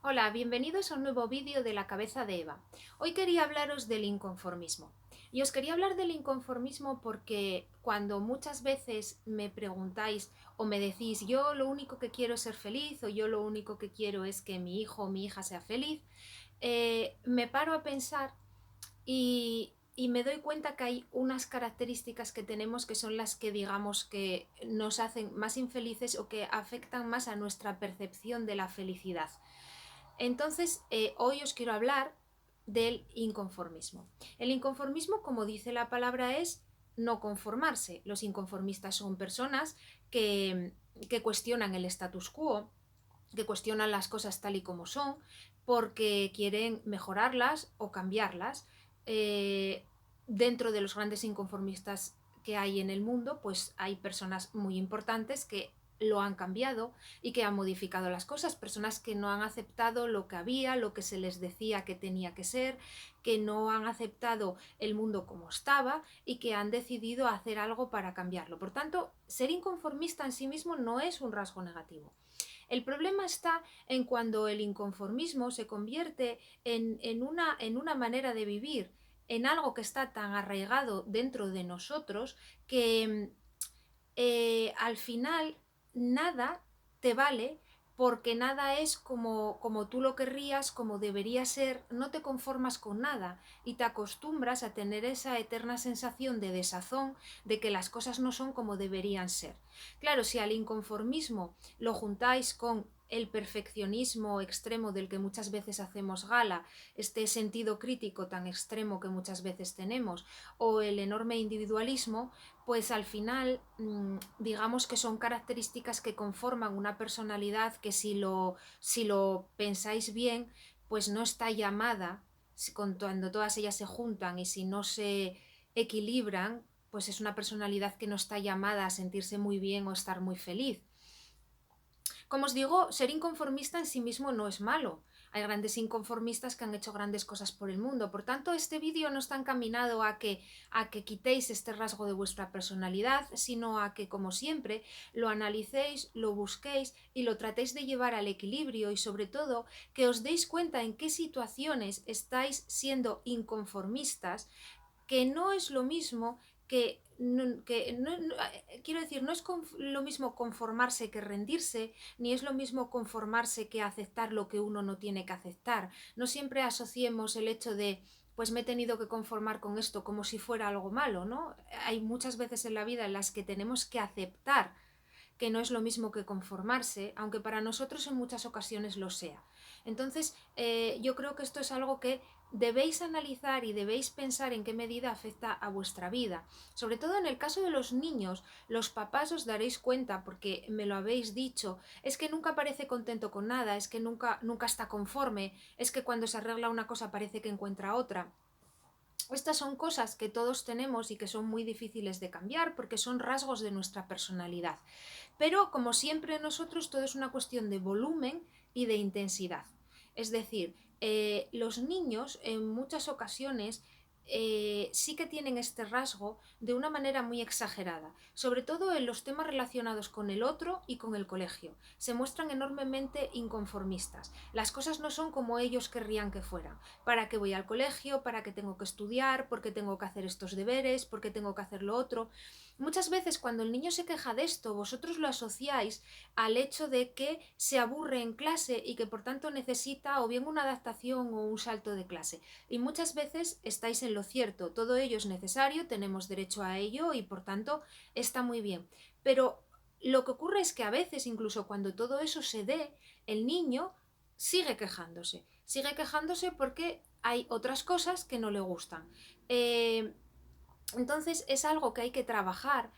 Hola, bienvenidos a un nuevo vídeo de La Cabeza de Eva. Hoy quería hablaros del inconformismo. Y os quería hablar del inconformismo porque cuando muchas veces me preguntáis o me decís yo lo único que quiero es ser feliz o yo lo único que quiero es que mi hijo o mi hija sea feliz, me paro a pensar y me doy cuenta que hay unas características que tenemos que son las que digamos que nos hacen más infelices o que afectan más a nuestra percepción de la felicidad. Entonces, hoy os quiero hablar del inconformismo. El inconformismo, como dice la palabra, es no conformarse. Los inconformistas son personas que cuestionan el status quo, que cuestionan las cosas tal y como son, porque quieren mejorarlas o cambiarlas. Eh, Dentro de los grandes inconformistas que hay en el mundo, pues hay personas muy importantes que lo han cambiado y que han modificado las cosas, personas que no han aceptado lo que había, lo que se les decía que tenía que ser, que no han aceptado el mundo como estaba y que han decidido hacer algo para cambiarlo. Por tanto, ser inconformista en sí mismo no es un rasgo negativo. El problema está en cuando el inconformismo se convierte en una manera de vivir, en algo que está tan arraigado dentro de nosotros que al final nada te vale porque nada es como tú lo querrías, como debería ser, no te conformas con nada y te acostumbras a tener esa eterna sensación de desazón, de que las cosas no son como deberían ser. Claro, si al inconformismo lo juntáis con el perfeccionismo extremo del que muchas veces hacemos gala, este sentido crítico tan extremo que muchas veces tenemos, o el enorme individualismo, pues al final digamos que son características que conforman una personalidad que si lo pensáis bien, pues no está llamada, cuando todas ellas se juntan y si no se equilibran, pues es una personalidad que no está llamada a sentirse muy bien o estar muy feliz. Como os digo, ser inconformista en sí mismo no es malo. Hay grandes inconformistas que han hecho grandes cosas por el mundo. Por tanto, este vídeo no está encaminado a que quitéis este rasgo de vuestra personalidad, sino a que, como siempre, lo analicéis, lo busquéis y lo tratéis de llevar al equilibrio y, sobre todo, que os deis cuenta en qué situaciones estáis siendo inconformistas, que no es lo mismo quiero decir, no es lo mismo conformarse que rendirse, ni es lo mismo conformarse que aceptar lo que uno no tiene que aceptar. No siempre asociemos el hecho de pues me he tenido que conformar con esto como si fuera algo malo, ¿no? Hay muchas veces en la vida en las que tenemos que aceptar que no es lo mismo que conformarse, aunque para nosotros en muchas ocasiones lo sea. Entonces, yo creo que esto es algo que debéis analizar y debéis pensar en qué medida afecta a vuestra vida. Sobre todo en el caso de los niños, los papás os daréis cuenta, porque me lo habéis dicho, es que nunca parece contento con nada, es que nunca está conforme, es que cuando se arregla una cosa parece que encuentra otra. Estas son cosas que todos tenemos y que son muy difíciles de cambiar porque son rasgos de nuestra personalidad. Pero como siempre en nosotros todo es una cuestión de volumen y de intensidad. Es decir, los niños en muchas ocasiones sí que tienen este rasgo de una manera muy exagerada, sobre todo en los temas relacionados con el otro y con el colegio. Se muestran enormemente inconformistas. Las cosas no son como ellos querrían que fueran. ¿Para qué voy al colegio? ¿Para qué tengo que estudiar? ¿Por qué tengo que hacer estos deberes? ¿Por qué tengo que hacer lo otro? Muchas veces cuando el niño se queja de esto, vosotros lo asociáis al hecho de que se aburre en clase y que por tanto necesita o bien una adaptación o un salto de clase. Y muchas veces estáis en lo cierto, todo ello es necesario, tenemos derecho a ello y por tanto está muy bien. Pero lo que ocurre es que a veces, incluso cuando todo eso se dé, el niño sigue quejándose porque hay otras cosas que no le gustan. Entonces es algo que hay que trabajar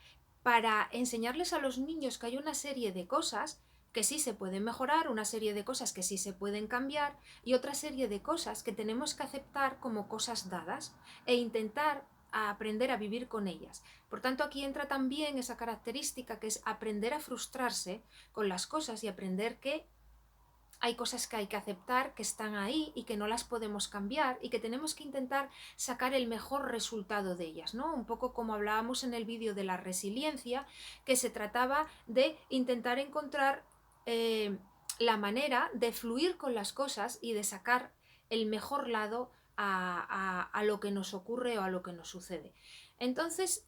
para enseñarles a los niños que hay una serie de cosas que sí se pueden mejorar, una serie de cosas que sí se pueden cambiar y otra serie de cosas que tenemos que aceptar como cosas dadas e intentar aprender a vivir con ellas. Por tanto, aquí entra también esa característica que es aprender a frustrarse con las cosas y aprender que hay cosas que hay que aceptar, que están ahí y que no las podemos cambiar y que tenemos que intentar sacar el mejor resultado de ellas, ¿no? Un poco como hablábamos en el vídeo de la resiliencia, que se trataba de intentar encontrar la manera de fluir con las cosas y de sacar el mejor lado a lo que nos ocurre o a lo que nos sucede. Entonces,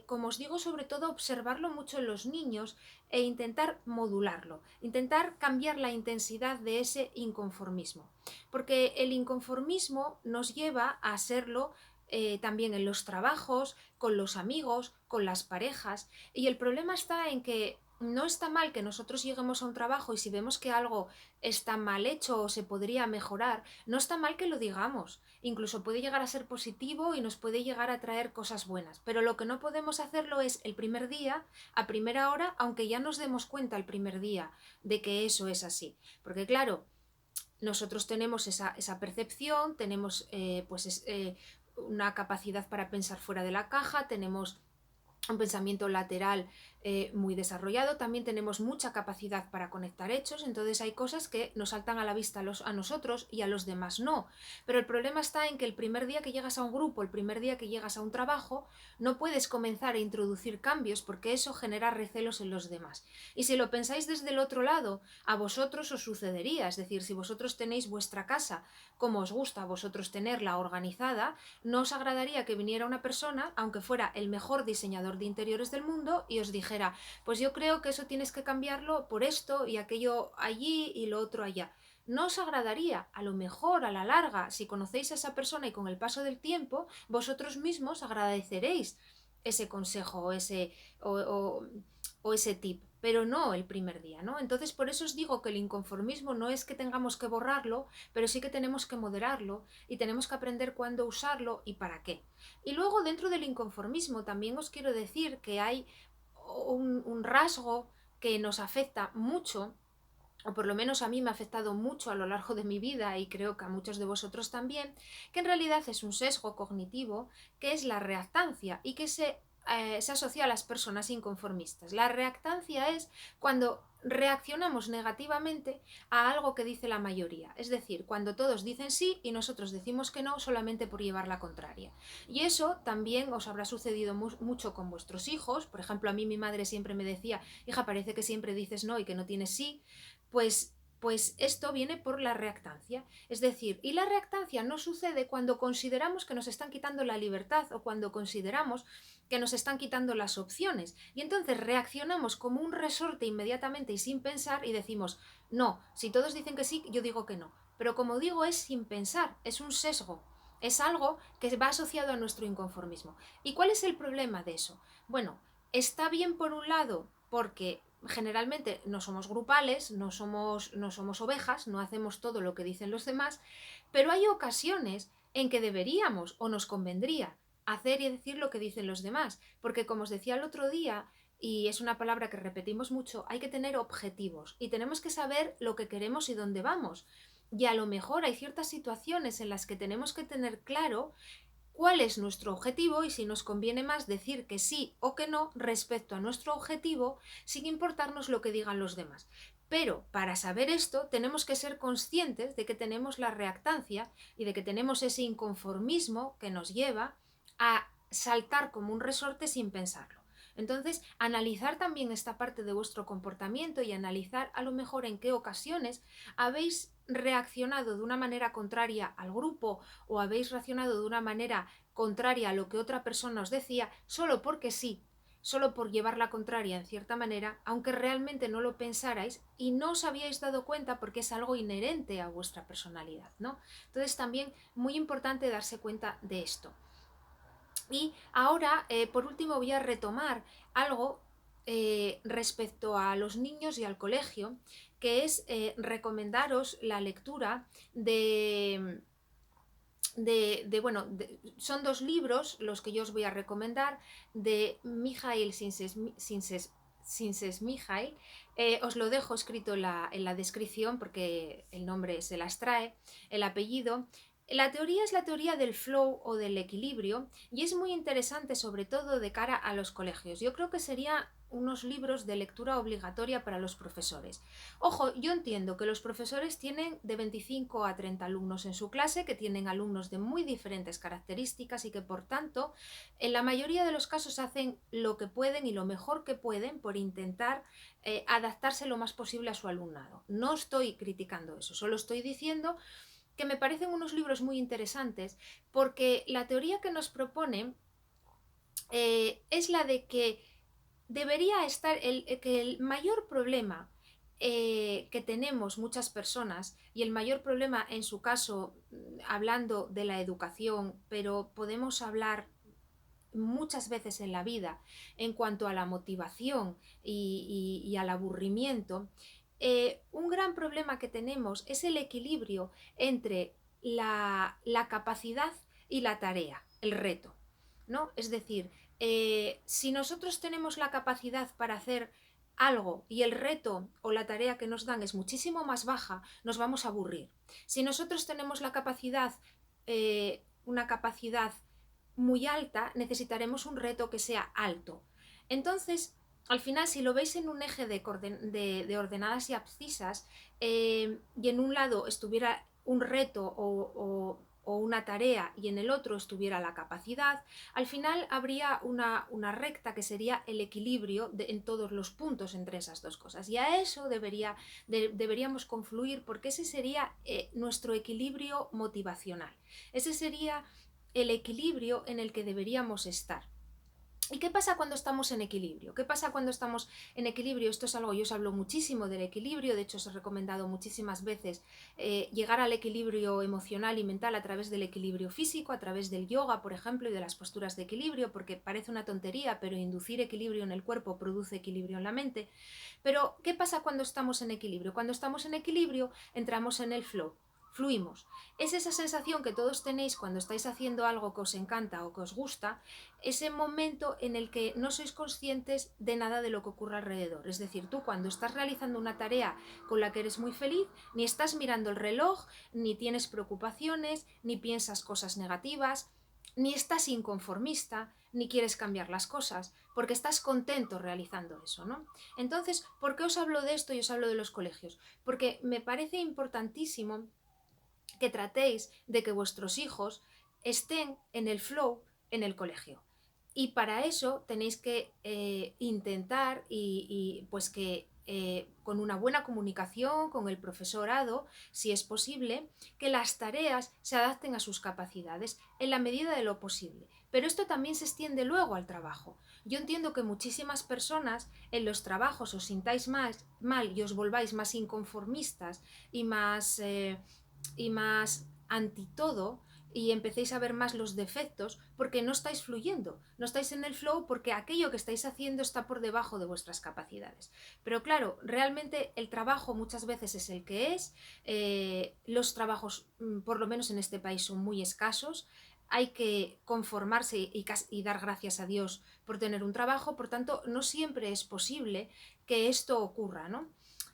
como os digo, sobre todo observarlo mucho en los niños e intentar modularlo, intentar cambiar la intensidad de ese inconformismo, porque el inconformismo nos lleva a serlo también en los trabajos, con los amigos, con las parejas, y el problema está en que no está mal que nosotros lleguemos a un trabajo y si vemos que algo está mal hecho o se podría mejorar, no está mal que lo digamos. Incluso puede llegar a ser positivo y nos puede llegar a traer cosas buenas. Pero lo que no podemos hacerlo es el primer día, a primera hora, aunque ya nos demos cuenta el primer día de que eso es así. Porque claro, nosotros tenemos esa percepción, tenemos una capacidad para pensar fuera de la caja, tenemos un pensamiento lateral muy desarrollado, también tenemos mucha capacidad para conectar hechos, entonces hay cosas que nos saltan a la vista a nosotros y a los demás no. Pero el problema está en que el primer día que llegas a un grupo, el primer día que llegas a un trabajo, no puedes comenzar a introducir cambios porque eso genera recelos en los demás. Y si lo pensáis desde el otro lado, a vosotros os sucedería, es decir, si vosotros tenéis vuestra casa como os gusta a vosotros tenerla organizada, no os agradaría que viniera una persona, aunque fuera el mejor diseñador de interiores del mundo, y os dijera, pues yo creo que eso tienes que cambiarlo por esto y aquello allí y lo otro allá. No os agradaría, a lo mejor a la larga, si conocéis a esa persona y con el paso del tiempo, vosotros mismos agradeceréis ese consejo o ese tip, pero no el primer día, ¿no? Entonces por eso os digo que el inconformismo no es que tengamos que borrarlo, pero sí que tenemos que moderarlo y tenemos que aprender cuándo usarlo y para qué. Y luego dentro del inconformismo también os quiero decir que hay un rasgo que nos afecta mucho, o por lo menos a mí me ha afectado mucho a lo largo de mi vida y creo que a muchos de vosotros también, que en realidad es un sesgo cognitivo, que es la reactancia y que se asocia a las personas inconformistas. La reactancia es cuando reaccionamos negativamente a algo que dice la mayoría, es decir, cuando todos dicen sí y nosotros decimos que no solamente por llevar la contraria. Y eso también os habrá sucedido mucho con vuestros hijos. Por ejemplo, a mí mi madre siempre me decía, hija, parece que siempre dices no y que no tienes sí. Pues esto viene por la reactancia. Es decir, y la reactancia no sucede cuando consideramos que nos están quitando la libertad o cuando consideramos que nos están quitando las opciones. Y entonces reaccionamos como un resorte inmediatamente y sin pensar y decimos, no, si todos dicen que sí, yo digo que no. Pero como digo, es sin pensar, es un sesgo. Es algo que va asociado a nuestro inconformismo. ¿Y cuál es el problema de eso? Bueno, está bien por un lado porque generalmente no somos grupales, no somos ovejas, no hacemos todo lo que dicen los demás, pero hay ocasiones en que deberíamos o nos convendría hacer y decir lo que dicen los demás, porque como os decía el otro día, y es una palabra que repetimos mucho, hay que tener objetivos y tenemos que saber lo que queremos y dónde vamos. Y a lo mejor hay ciertas situaciones en las que tenemos que tener claro cuál es nuestro objetivo y si nos conviene más decir que sí o que no respecto a nuestro objetivo sin importarnos lo que digan los demás. Pero para saber esto tenemos que ser conscientes de que tenemos la reactancia y de que tenemos ese inconformismo que nos lleva a saltar como un resorte sin pensarlo. Entonces, analizar también esta parte de vuestro comportamiento y analizar a lo mejor en qué ocasiones habéis reaccionado de una manera contraria al grupo o habéis reaccionado de una manera contraria a lo que otra persona os decía, solo porque sí, solo por llevar la contraria en cierta manera, aunque realmente no lo pensarais y no os habíais dado cuenta porque es algo inherente a vuestra personalidad, ¿no? Entonces también muy importante darse cuenta de esto. Y ahora, por último, voy a retomar algo respecto a los niños y al colegio, que es recomendaros la lectura son dos libros los que yo os voy a recomendar de Mijail Csikszentmihalyi. Os lo dejo escrito en la descripción porque el nombre se las trae, el apellido. La teoría es la teoría del flow o del equilibrio y es muy interesante sobre todo de cara a los colegios. Yo creo que sería unos libros de lectura obligatoria para los profesores. Ojo, yo entiendo que los profesores tienen de 25 a 30 alumnos en su clase, que tienen alumnos de muy diferentes características y que por tanto en la mayoría de los casos hacen lo que pueden y lo mejor que pueden por intentar adaptarse lo más posible a su alumnado. No estoy criticando eso, solo estoy diciendo que me parecen unos libros muy interesantes porque la teoría que nos proponen es la de que debería estar que el mayor problema que tenemos muchas personas, y el mayor problema en su caso, hablando de la educación, pero podemos hablar muchas veces en la vida en cuanto a la motivación y al aburrimiento, un gran problema que tenemos es el equilibrio entre la capacidad y la tarea, el reto, ¿no? Es decir, si nosotros tenemos la capacidad para hacer algo y el reto o la tarea que nos dan es muchísimo más baja, nos vamos a aburrir. Si nosotros tenemos la capacidad, una capacidad muy alta, necesitaremos un reto que sea alto. Entonces, al final, si lo veis en un eje de ordenadas y abscisas, y en un lado estuviera un reto o una tarea y en el otro estuviera la capacidad, al final habría una recta que sería el equilibrio en todos los puntos entre esas dos cosas. Y a eso deberíamos confluir porque ese sería nuestro equilibrio motivacional. Ese sería el equilibrio en el que deberíamos estar. ¿Y qué pasa cuando estamos en equilibrio? ¿Qué pasa cuando estamos en equilibrio? Esto es algo, yo os hablo muchísimo del equilibrio, de hecho os he recomendado muchísimas veces llegar al equilibrio emocional y mental a través del equilibrio físico, a través del yoga, por ejemplo, y de las posturas de equilibrio, porque parece una tontería, pero inducir equilibrio en el cuerpo produce equilibrio en la mente. Pero, ¿qué pasa cuando estamos en equilibrio? Cuando estamos en equilibrio, entramos en el flow. Fluimos. Es esa sensación que todos tenéis cuando estáis haciendo algo que os encanta o que os gusta, ese momento en el que no sois conscientes de nada de lo que ocurre alrededor. Es decir, tú cuando estás realizando una tarea con la que eres muy feliz, ni estás mirando el reloj, ni tienes preocupaciones, ni piensas cosas negativas, ni estás inconformista, ni quieres cambiar las cosas, porque estás contento realizando eso, ¿no? Entonces, ¿por qué os hablo de esto y os hablo de los colegios? Porque me parece importantísimo que tratéis de que vuestros hijos estén en el flow en el colegio. Y para eso tenéis que intentar pues que con una buena comunicación con el profesorado, si es posible, que las tareas se adapten a sus capacidades en la medida de lo posible. Pero esto también se extiende luego al trabajo. Yo entiendo que muchísimas personas en los trabajos os sintáis mal y os volváis más inconformistas y más anti todo y empecéis a ver más los defectos porque no estáis fluyendo, no estáis en el flow porque aquello que estáis haciendo está por debajo de vuestras capacidades. Pero claro, realmente el trabajo muchas veces es el que es, los trabajos, por lo menos en este país, son muy escasos, hay que conformarse y dar gracias a Dios por tener un trabajo, por tanto, no siempre es posible que esto ocurra, ¿no?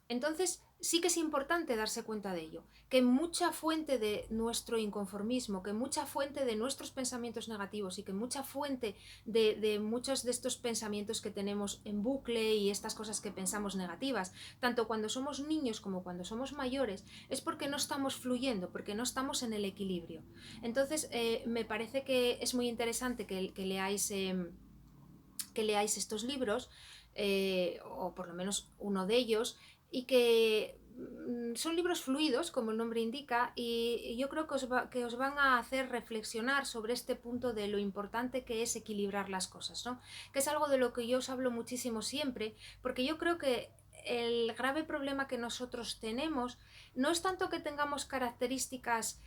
Entonces, sí que es importante darse cuenta de ello, que mucha fuente de nuestro inconformismo, que mucha fuente de nuestros pensamientos negativos y que mucha fuente de muchos de estos pensamientos que tenemos en bucle y estas cosas que pensamos negativas, tanto cuando somos niños como cuando somos mayores, es porque no estamos fluyendo, porque no estamos en el equilibrio. Entonces, me parece que es muy interesante que leáis estos libros, o por lo menos uno de ellos, y que son libros fluidos, como el nombre indica, y yo creo que os van a hacer reflexionar sobre este punto de lo importante que es equilibrar las cosas, ¿no? Que es algo de lo que yo os hablo muchísimo siempre, porque yo creo que el grave problema que nosotros tenemos no es tanto que tengamos características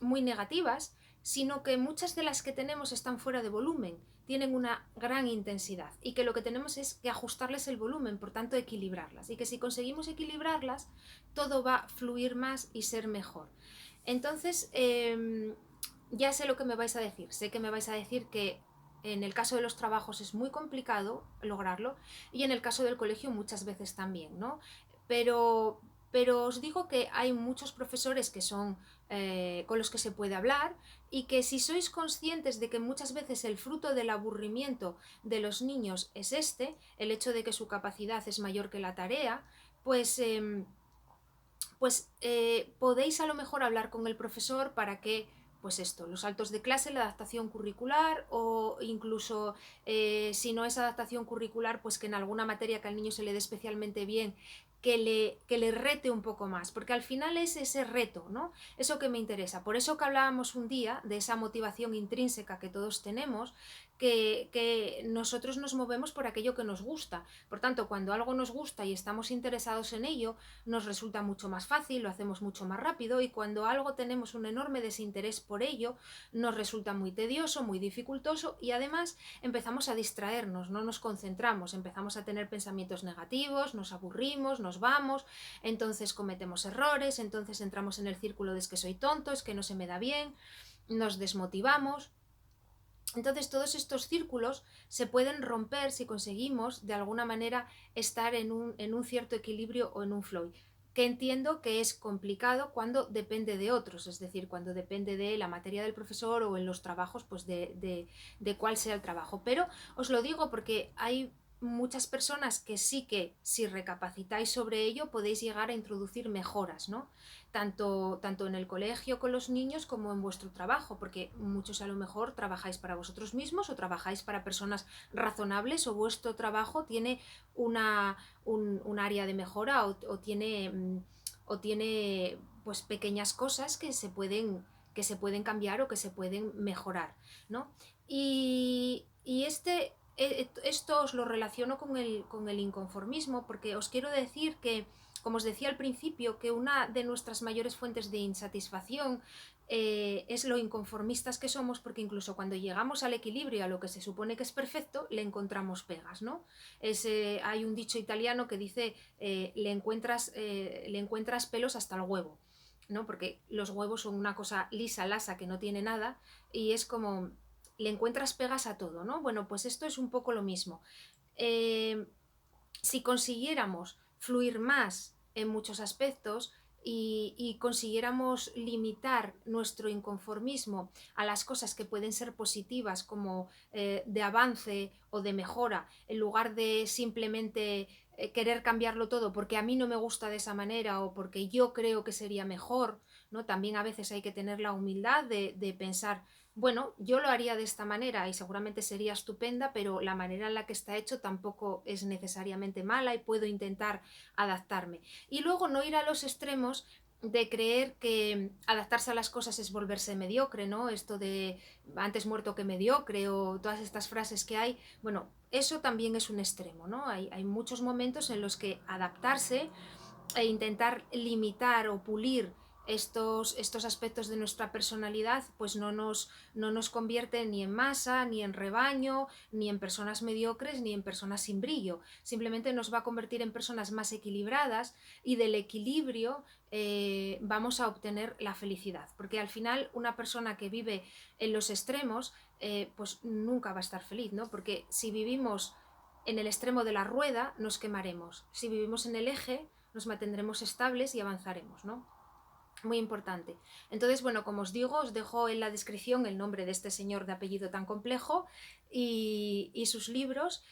muy negativas, sino que muchas de las que tenemos están fuera de volumen, tienen una gran intensidad y que lo que tenemos es que ajustarles el volumen, por tanto equilibrarlas, y que si conseguimos equilibrarlas todo va a fluir más y ser mejor. Entonces, ya sé lo que me vais a decir, sé que me vais a decir que en el caso de los trabajos es muy complicado lograrlo y en el caso del colegio muchas veces también, ¿no? Pero pero os digo que hay muchos profesores que son con los que se puede hablar, y que si sois conscientes de que muchas veces el fruto del aburrimiento de los niños es el hecho de que su capacidad es mayor que la tarea, pues podéis a lo mejor hablar con el profesor para que, pues esto, los saltos de clase, la adaptación curricular, o incluso si no es adaptación curricular, pues que en alguna materia que al niño se le dé especialmente bien, que le rete un poco más, porque al final es ese reto, ¿no? Eso que me interesa. Por eso que hablábamos un día de esa motivación intrínseca que todos tenemos, que nosotros nos movemos por aquello que nos gusta. Por tanto, cuando algo nos gusta y estamos interesados en ello, nos resulta mucho más fácil, lo hacemos mucho más rápido, y cuando algo tenemos un enorme desinterés por ello, nos resulta muy tedioso, muy dificultoso, y además empezamos a distraernos, no nos concentramos, empezamos a tener pensamientos negativos, nos aburrimos, nos vamos, entonces cometemos errores, entonces entramos en el círculo de es que soy tonto, es que no se me da bien, nos desmotivamos. Entonces todos estos círculos se pueden romper si conseguimos de alguna manera estar en un cierto equilibrio o en un flow, que entiendo que es complicado cuando depende de otros, es decir, cuando depende de la materia del profesor o en los trabajos, pues de cuál sea el trabajo. Pero os lo digo porque hay muchas personas que sí, que si recapacitáis sobre ello podéis llegar a introducir mejoras, ¿no? Tanto en el colegio con los niños como en vuestro trabajo, porque muchos a lo mejor trabajáis para vosotros mismos o trabajáis para personas razonables, o vuestro trabajo tiene un área de mejora, o tiene pues pequeñas cosas que se pueden cambiar o que se pueden mejorar, ¿no? Y esto os lo relaciono con el inconformismo, porque os quiero decir que, como os decía al principio, que una de nuestras mayores fuentes de insatisfacción es lo inconformistas que somos, porque incluso cuando llegamos al equilibrio, a lo que se supone que es perfecto, le encontramos pegas, ¿no? Hay un dicho italiano que dice le encuentras pelos hasta el huevo, ¿no? Porque los huevos son una cosa lisa, lasa, que no tiene nada, y es como le encuentras pegas a todo, ¿no? Bueno, pues esto es un poco lo mismo. Eh, si consiguiéramos fluir más en muchos aspectos y consiguiéramos limitar nuestro inconformismo a las cosas que pueden ser positivas, como de avance o de mejora, en lugar de simplemente querer cambiarlo todo porque a mí no me gusta de esa manera o porque yo creo que sería mejor, ¿no? También a veces hay que tener la humildad de pensar, bueno, yo lo haría de esta manera y seguramente sería estupenda, pero la manera en la que está hecho tampoco es necesariamente mala y puedo intentar adaptarme. Y luego no ir a los extremos de creer que adaptarse a las cosas es volverse mediocre, ¿no? Esto de antes muerto que mediocre, o todas estas frases que hay, bueno, eso también es un extremo, ¿no? Hay muchos momentos en los que adaptarse e intentar limitar o pulir estos aspectos de nuestra personalidad, pues no nos convierte ni en masa, ni en rebaño, ni en personas mediocres, ni en personas sin brillo. Simplemente nos va a convertir en personas más equilibradas, y del equilibrio vamos a obtener la felicidad. Porque al final una persona que vive en los extremos, pues nunca va a estar feliz, ¿no? Porque si vivimos en el extremo de la rueda, nos quemaremos. Si vivimos en el eje, nos mantendremos estables y avanzaremos, ¿no? Muy importante. Entonces, bueno, como os digo, os dejo en la descripción el nombre de este señor de apellido tan complejo y sus libros,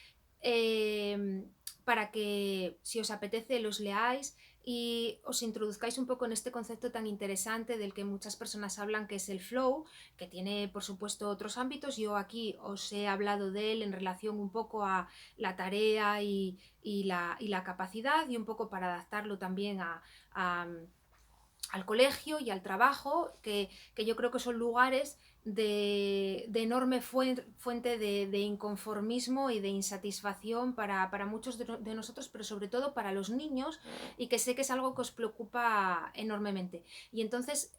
eh, para que, si os apetece, los leáis y os introduzcáis un poco en este concepto tan interesante del que muchas personas hablan, que es el flow, que tiene, por supuesto, otros ámbitos. Yo aquí os he hablado de él en relación un poco a la tarea y la capacidad, y un poco para adaptarlo también a al colegio y al trabajo, que yo creo que son lugares de enorme fuente de inconformismo y de insatisfacción para muchos de nosotros, pero sobre todo para los niños, y que sé que es algo que os preocupa enormemente. Y entonces,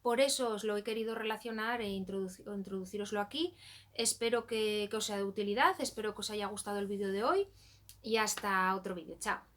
por eso os lo he querido relacionar e introduciroslo aquí. Espero que os sea de utilidad, espero que os haya gustado el vídeo de hoy, y hasta otro vídeo. Chao.